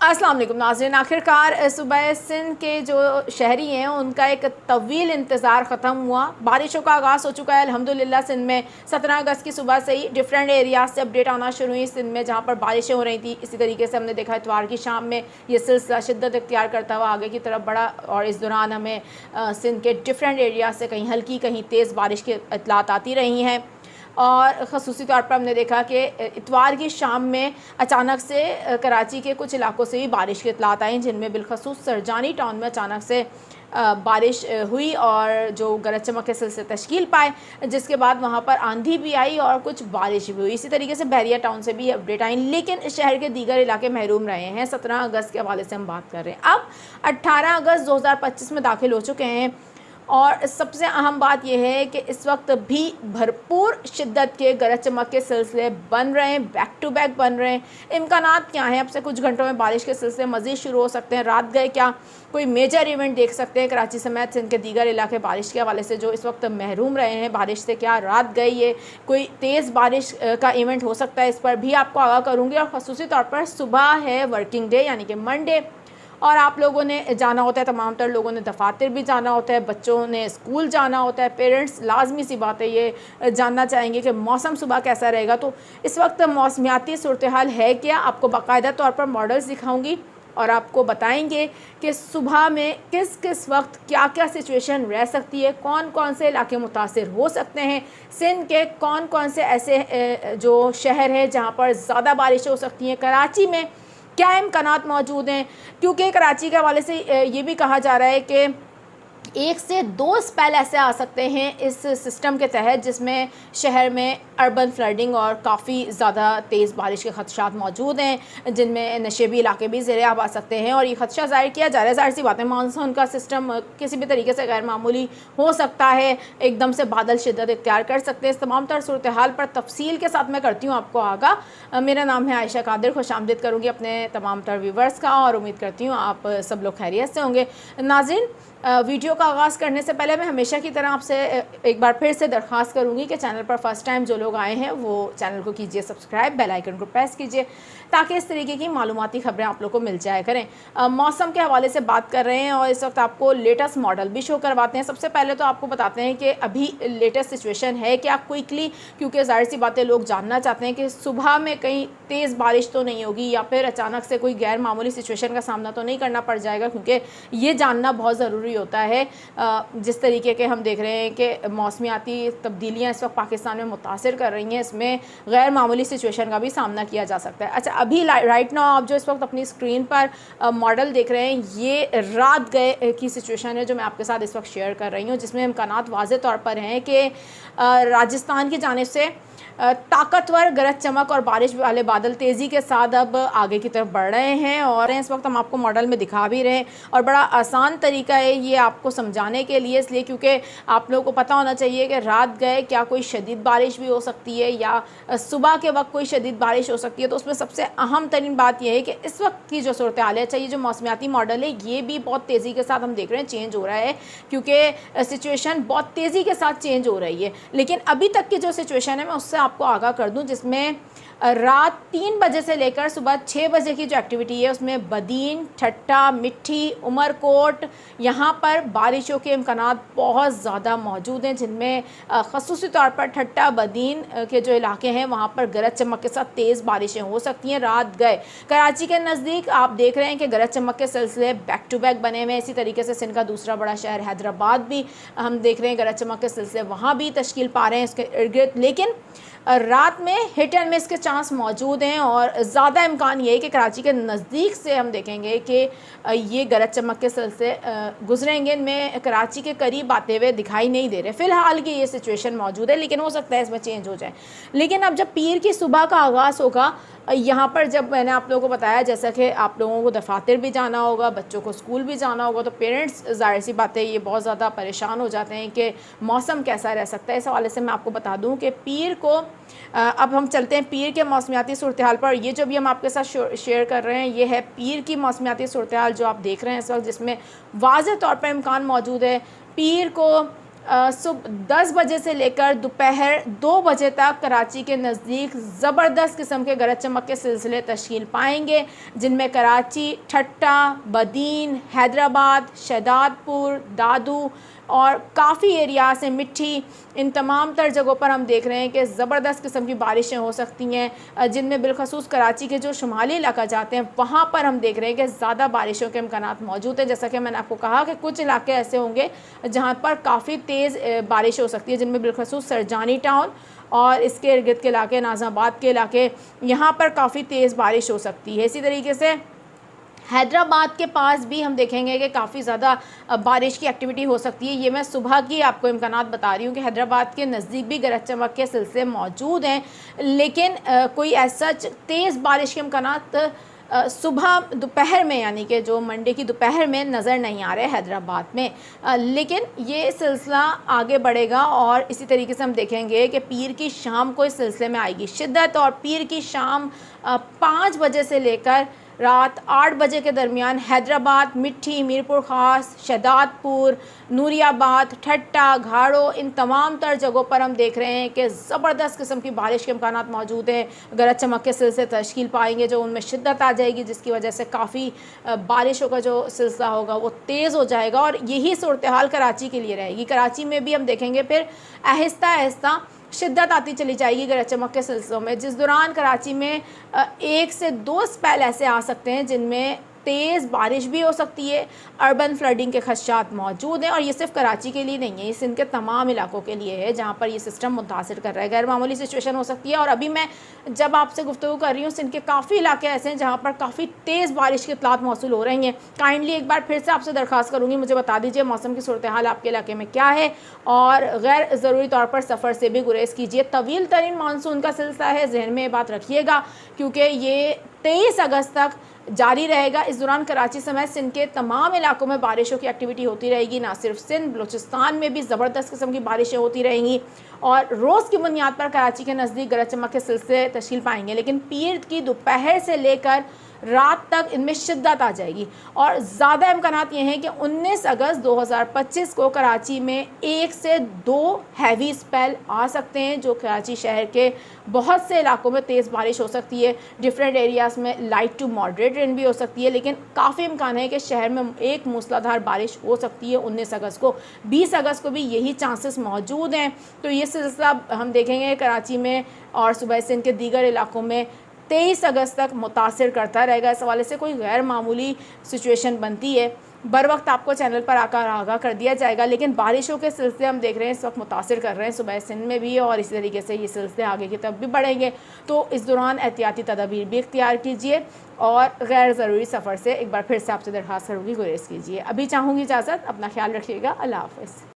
अस्सलाम वालेकुम नाज़रीन। आखिरकार सुबह सिंध के जो शहरी हैं उनका एक तवील इंतज़ार ख़त्म हुआ। बारिशों का आगाज़ हो चुका है अल्हम्दुलिल्लाह। सिंध में 17 अगस्त की सुबह से ही डिफरेंट एरियाज से अपडेट आना शुरू हुई सिंध में, जहाँ पर बारिशें हो रही थी। इसी तरीके से हमने देखा इतवार की शाम में ये सिलसिला शिद्दत इख्तियार करता हुआ आगे की तरफ बढ़ा और इस दौरान हमें सिंध के डिफरेंट एरियाज से कहीं हल्की कहीं तेज़ बारिश की इतलात आती रही हैं। और ख़ुसूसी तौर पर हमने देखा कि इतवार की शाम में अचानक से कराची के कुछ इलाकों से भी बारिश की इतलात आई, जिनमें बिलखसूस सरजानी टाउन में अचानक से बारिश हुई और जो गरज चमक के सिलसिले तश्कील पाए, जिसके बाद वहाँ पर आंधी भी आई और कुछ बारिश भी हुई। इसी तरीके से बहरिया टाउन से भी अपडेट आई, लेकिन शहर के दीगर इलाके महरूम रहे हैं। 17 अगस्त के हवाले से हम बात कर रहे हैं। अब 18 अगस्त 2025 में दाखिल हो चुके हैं और सबसे अहम बात यह है कि इस वक्त भी भरपूर शिद्दत के गरज चमक के सिलसिले बन रहे हैं, बैक टू बैक बन रहे हैं। इम्कानात क्या हैं, अब से कुछ घंटों में बारिश के सिलसिले मज़ीद शुरू हो सकते हैं। रात गए क्या कोई मेजर इवेंट देख सकते हैं कराची समेत सिंध के दीगर इलाके बारिश के हवाले से जो इस वक्त महरूम रहे हैं बारिश से। क्या रात गए ये कोई तेज़ बारिश का इवेंट हो सकता है, इस पर भी आपको आगाह करूँगी। और ख़ुसूसी तौर पर सुबह है वर्किंग डे यानी कि मंडे, और आप लोगों ने जाना होता है, तमाम तर लोगों ने दफातर भी जाना होता है, बच्चों ने स्कूल जाना होता है। पेरेंट्स लाजमी सी बात है ये जानना चाहेंगे कि मौसम सुबह कैसा रहेगा। तो इस वक्त मौसमियाती सूरत हाल है क्या, आपको बाकायदा तौर पर मॉडल्स दिखाऊंगी और आपको बताएंगे कि सुबह में किस किस वक्त क्या क्या सिचुएशन रह सकती है, कौन कौन से इलाके मुतासिर हो सकते हैं, सिंध के कौन कौन से ऐसे जो शहर हैं जहाँ पर ज़्यादा बारिश हो सकती हैं, कराची में क्या इम्कानात मौजूद हैं। क्योंकि कराची के हवाले से ये भी कहा जा रहा है कि 1 से 2 स्पेल ऐसे आ सकते हैं इस सिस्टम के तहत जिसमें शहर में अर्बन फ्लडिंग और काफ़ी ज़्यादा तेज़ बारिश के खदशात मौजूद हैं, जिनमें नशेबी इलाके भी ज़ेरे आब आ सकते हैं। और ये खदशा ज़ाहिर किया जा रहा है, ज़ाहिर सी बात है मानसून का सिस्टम किसी भी तरीके से गैर मामूली हो सकता है, एकदम से बादल शिद्दत इख्तियार कर सकते हैं। इस तमाम तर सूरत हाल पर तफसील के साथ मैं करती हूँ आपको आगाह। मेरा नाम है आयशा कादिर, खुशामदीद करूँगी अपने तमाम तर व्यूवर्स का और उम्मीद करती हूँ आप सब लोग खैरियत से होंगे। नाज़रीन, वीडियो का आगाज़ करने से पहले मैं हमेशा की तरह आपसे एक बार फिर से दरख्वास्त करूंगी कि चैनल पर फर्स्ट टाइम जो लोग आए हैं वो चैनल को कीजिए सब्सक्राइब, बेल आइकन को प्रेस कीजिए ताकि इस तरीके की मालूमाती खबरें आप लोग को मिल जाया करें। मौसम के हवाले से बात कर रहे हैं और इस वक्त आपको लेटेस्ट मॉडल भी शो करवाते हैं। सबसे पहले तो आपको बताते हैं कि अभी लेटेस्ट सिचुएशन है क्या क्विकली, क्योंकि ज़ाहिर सी बातें लोग जानना चाहते हैं कि सुबह में कहीं तेज़ बारिश तो नहीं होगी या फिर अचानक से कोई गैर मामूली सिचुएशन का सामना तो नहीं करना पड़ जाएगा, क्योंकि ये जानना बहुत ज़रूरी होता है। जिस तरीके के हम देख रहे हैं कि मौसमियाती तब्दीलियाँ इस वक्त पाकिस्तान में मुतासिर कर रही हैं, इसमें गैर मामूली सिचुएशन का भी सामना किया जा सकता है। अच्छा, अभी राइट नाउ आप जो इस वक्त अपनी स्क्रीन पर मॉडल देख रहे हैं ये रात गए की सिचुएशन है जो मैं आपके साथ इस वक्त शेयर कर रही हूँ, जिसमें इम्कानात वाज़े तौर पर हैं कि राजस्थान की जानिब से ताकतवर गरज चमक और बारिश वाले बादल तेज़ी के साथ अब आगे की तरफ बढ़ रहे हैं और इस वक्त हम आपको मॉडल में दिखा भी रहे हैं। और बड़ा आसान तरीका है ये आपको समझाने के लिए, इसलिए क्योंकि आप लोगों को पता होना चाहिए कि रात गए क्या कोई शदीद बारिश भी हो सकती है या सुबह के वक्त कोई शदीद बारिश हो सकती है। तो उसमें सबसे अहम तरीन बात यह है कि इस वक्त की जो सूरत हाल है, चाहिए जो मौसमियाती मॉडल है ये भी बहुत तेज़ी के साथ हम देख रहे हैं चेंज हो रहा है, क्योंकि सिचुएशन बहुत तेज़ी के साथ चेंज हो रही है। लेकिन अभी तक की जो सिचुएशन है मैं उससे आपको आगाह कर दूं, जिसमें रात 3 बजे से लेकर सुबह 6 बजे की जो एक्टिविटी है उसमें बदीन, ठट्टा, मिट्टी, उमरकोट, यहाँ पर बारिशों के इम्कानात बहुत ज़्यादा मौजूद हैं, जिनमें ख़ुसूसी तौर पर ठट्टा बदीन के जो इलाके हैं वहाँ पर गरज चमक के साथ तेज़ बारिशें हो सकती हैं। रात गए कराची के नज़दीक आप देख रहे हैं कि गरज चमक के सिलसिले बैक टू बैक बने हुए हैं। इसी तरीके से सिंध का दूसरा बड़ा शहर हैदराबाद भी हम देख रहे हैं गरज चमक के सिलसिले वहाँ भी तश्कील पा रहे हैं इसके इर्द गिर्द, लेकिन रात में हिट एंड मिस के चांस मौजूद हैं और ज़्यादा इम्कान ये है कि कराची के नज़दीक से हम देखेंगे कि ये गरज चमक के सिलसिले गुजरेंगे, इनमें कराची के करीब आते हुए दिखाई नहीं दे रहे। फ़िलहाल की ये सिचुएशन मौजूद है, लेकिन हो सकता है इसमें चेंज हो जाए। लेकिन अब जब पीर की सुबह का आगाज़ होगा, यहाँ पर जब मैंने आप लोगों को बताया जैसा कि आप लोगों को दफातर भी जाना होगा, बच्चों को स्कूल भी जाना होगा, तो पेरेंट्स ज़ाहिर सी बात है ये बहुत ज़्यादा परेशान हो जाते हैं कि मौसम कैसा रह सकता है। इस हवाले से मैं आपको बता दूं कि पीर को अब हम चलते हैं पीर के मौसमियाती सूरत हाल पर। ये जो भी हम आपके साथ शेयर कर रहे हैं ये है पीर की मौसमियाती सूरत हाल जो आप देख रहे हैं इस वक्त, जिसमें वाज़ेह तौर पर इम्कान मौजूद है पीर को सुबह 10 बजे से लेकर दोपहर 2 बजे तक कराची के नज़दीक ज़बरदस्त किस्म के गरज चमक के सिलसिले तश्कील पाएंगे, जिनमें कराची, ठट्टा, बदीन, हैदराबाद, शहदादपुर, दादू और काफ़ी एरिया से मिट्टी, इन तमाम तर जगहों पर हम देख रहे हैं कि ज़बरदस्त किस्म की बारिशें हो सकती हैं, जिनमें बिलखसूस कराची के जो शुमाली इलाका जाते हैं वहाँ पर हम देख रहे हैं कि ज़्यादा बारिशों के इम्कानात मौजूद हैं। जैसा कि मैंने आपको कहा कि कुछ इलाके ऐसे होंगे जहाँ पर काफ़ी तेज़ बारिश हो सकती है, जिनमें बिलखसूस सरजानी टाउन और इसके इर्द गिर्द के इलाके, नाज़ाबाद के इलाके, यहाँ पर काफ़ी तेज़ बारिश हो सकती है। इसी तरीके से हैदराबाद के पास भी हम देखेंगे कि काफ़ी ज़्यादा बारिश की एक्टिविटी हो सकती है। ये मैं सुबह की आपको इम्कानात बता रही हूँ कि हैदराबाद के नज़दीक भी गरज चमक के सिलसिले मौजूद हैं, लेकिन कोई ऐसा तेज़ बारिश के इम्कानात सुबह दोपहर में, यानी कि जो मंडे की दोपहर में नज़र नहीं आ रहे हैदराबाद में। लेकिन ये सिलसिला आगे बढ़ेगा और इसी तरीके से हम देखेंगे कि पीर की शाम को इस सिलसिले में आएगी शिद्दत, और पीर की शाम 5 बजे से लेकर रात 8 बजे के दरमियान हैदराबाद, मिट्टी, मीरपुर ख़ास, शहदादपुर, नूरियाबाद, ठट्टा, घाड़ो, इन तमाम तर जगहों पर हम देख रहे हैं कि ज़बरदस्त किस्म की बारिश के इम्कानात मौजूद हैं। गरज चमक के सिलसिले तश्कील पाएंगे, जो उनमें शिद्दत आ जाएगी, जिसकी वजह से काफ़ी बारिशों का जो सिलसिला होगा वो तेज़ हो जाएगा, और यही सूरत हाल कराची के लिए रहेगी। कराची में भी हम देखेंगे फिर आहिस्ता आहिस्ता शिद्दत आती चली जाएगी गरज चमक के सिलसिलों में, जिस दौरान कराची में 1 से 2 स्पेल ऐसे आ सकते हैं जिनमें तेज़ बारिश भी हो सकती है। अर्बन फ्लडिंग के खदशात मौजूद हैं, और ये सिर्फ कराची के लिए नहीं है, ये सिंध के तमाम इलाकों के लिए है जहाँ पर ये सिस्टम मुतासिर कर रहा है। गैर मामूली सिचुएशन हो सकती है। और अभी मैं जब आपसे गुफ्तगू कर रही हूँ, सिंध के काफ़ी इलाके ऐसे हैं जहाँ पर काफ़ी तेज़ बारिश की इतलात मौसूल हो रही हैं। काइंडली एक बार फिर से आपसे दरख्वास्त करूँगी, मुझे बता दीजिए मौसम की सूरत हाल आपके इलाके में क्या है, और गैर ज़रूरी तौर पर सफ़र से भी गुरेज कीजिए। तवील तरीन मानसून का सिलसिला है, जहन में बात रखिएगा, क्योंकि ये 23 अगस्त तक जारी रहेगा। इस दौरान कराची समेत सिंध के तमाम इलाकों में बारिशों की एक्टिविटी होती रहेगी। ना सिर्फ सिंध, बलूचिस्तान में भी ज़बरदस्त किस्म की बारिशें होती रहेंगी, और रोज़ की बुनियाद पर कराची के नज़दीक गरज चमक के सिलसिले तश्कील पाएंगे। लेकिन पीर की दोपहर से लेकर रात तक इनमें शिद्दत आ जाएगी, और ज़्यादा इम्कानात ये हैं कि 19 अगस्त 2025 को कराची में 1 से 2 हैवी स्पेल आ सकते हैं, जो कराची शहर के बहुत से इलाकों में तेज़ बारिश हो सकती है। डिफरेंट एरियाज़ में लाइट टू मॉडरेट रेन भी हो सकती है, लेकिन काफ़ी इम्कान है कि शहर में एक मूसलाधार बारिश हो सकती है 19 अगस्त को। 20 अगस्त को भी यही चांसेस मौजूद हैं। तो ये सिलसिला हम देखेंगे कराची में और सुबह सिंध के दीगर इलाकों में 23 अगस्त तक मुतासिर करता रहेगा। इस हवाले से कोई गैर मामूली सिचुएशन बनती है, बर वक्त आपको चैनल पर आकर आगाह कर दिया जाएगा। लेकिन बारिशों के सिलसिले हम देख रहे हैं इस वक्त मुतासिर कर रहे हैं सुबह सिंध में भी, और इसी तरीके से ये सिलसिले आगे की तरफ भी बढ़ेंगे। तो इस दौरान एहतियाती तदाबीर भी इख्तियार कीजिए, और गैर ज़रूरी सफ़र से एक बार फिर से आपसे दरख्वास्त करूँगी गुरेज कीजिए। अभी चाहूँगी इजाज़त, अपना ख्याल रखिएगा। अल्लाह हाफ़िज़।